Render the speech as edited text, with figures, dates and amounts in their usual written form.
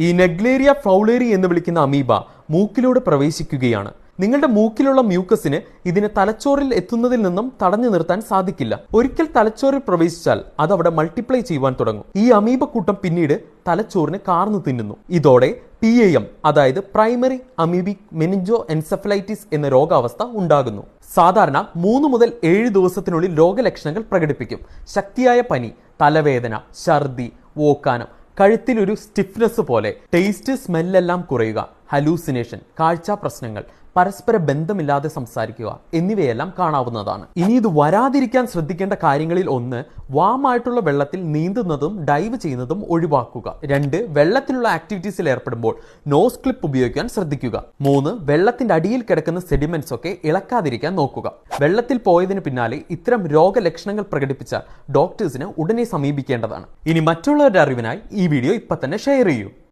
ഈ Naegleria fowleri എന്ന് വിളിക്കുന്ന അമീബ മൂക്കിലൂടെ പ്രവേശിക്കുകയാണ്. നിങ്ങളുടെ മൂക്കിലുള്ള മ്യൂക്കസിന് ഇതിനെ തലച്ചോറിൽ എത്തുന്നതിൽ നിന്നും തടഞ്ഞു നിർത്താൻ സാധിക്കില്ല. ഒരിക്കൽ തലച്ചോറിൽ പ്രവേശിച്ചാൽ അത് അവിടെ മൾട്ടിപ്ലൈ ചെയ്യുവാൻ തുടങ്ങും. ഈ അമീബ കൂട്ടം പിന്നീട് തലച്ചോറിനെ കാർന്നു തിന്നുന്നു. ഇതോടെ PAM അതായത് പ്രൈമറി അമീബിക് മെനിഞ്ചോ എൻസെഫലൈറ്റിസ് എന്ന രോഗാവസ്ഥ ഉണ്ടാകുന്നു. സാധാരണ 3 മുതൽ 7 ദിവസത്തിനുള്ളിൽ രോഗലക്ഷണങ്ങൾ പ്രകടിപ്പിക്കും. ശക്തിയായ പനി, തലവേദന, ഛർദി, ഓക്കാനം, കഴുത്തിൽ ഒരു സ്റ്റിഫ്നെസ് പോലെ, ടേസ്റ്റ് സ്മെല്ലെല്ലാം കുറയുക, ഹലൂസിനേഷൻ, കാഴ്ച പ്രശ്നങ്ങൾ, പരസ്പര ബന്ധമില്ലാതെ സംസാരിക്കുക എന്നിവയെല്ലാം കാണാവുന്നതാണ്. ഇനി ഇത് വരാതിരിക്കാൻ ശ്രദ്ധിക്കേണ്ട കാര്യങ്ങളിൽ ഒന്ന്, വാമായിട്ടുള്ള വെള്ളത്തിൽ നീന്തുന്നതും ഡൈവ് ചെയ്യുന്നതും ഒഴിവാക്കുക. 2, വെള്ളത്തിലുള്ള ആക്ടിവിറ്റീസിൽ ഏർപ്പെടുമ്പോൾ നോസ് ക്ലിപ്പ് ഉപയോഗിക്കാൻ ശ്രദ്ധിക്കുക. 3, വെള്ളത്തിന്റെ അടിയിൽ കിടക്കുന്ന സെഡിമെന്റ്സ് ഒക്കെ ഇളക്കാതിരിക്കാൻ നോക്കുക. വെള്ളത്തിൽ പോയതിന് പിന്നാലെ ഇത്തരം രോഗലക്ഷണങ്ങൾ പ്രകടിപ്പിച്ചാൽ ഡോക്ടേഴ്സിനെ ഉടനെ സമീപിക്കേണ്ടതാണ്. ഇനി മറ്റുള്ളവരുടെ അറിവിനായി ഈ വീഡിയോ ഇപ്പൊ തന്നെ ഷെയർ ചെയ്യൂ.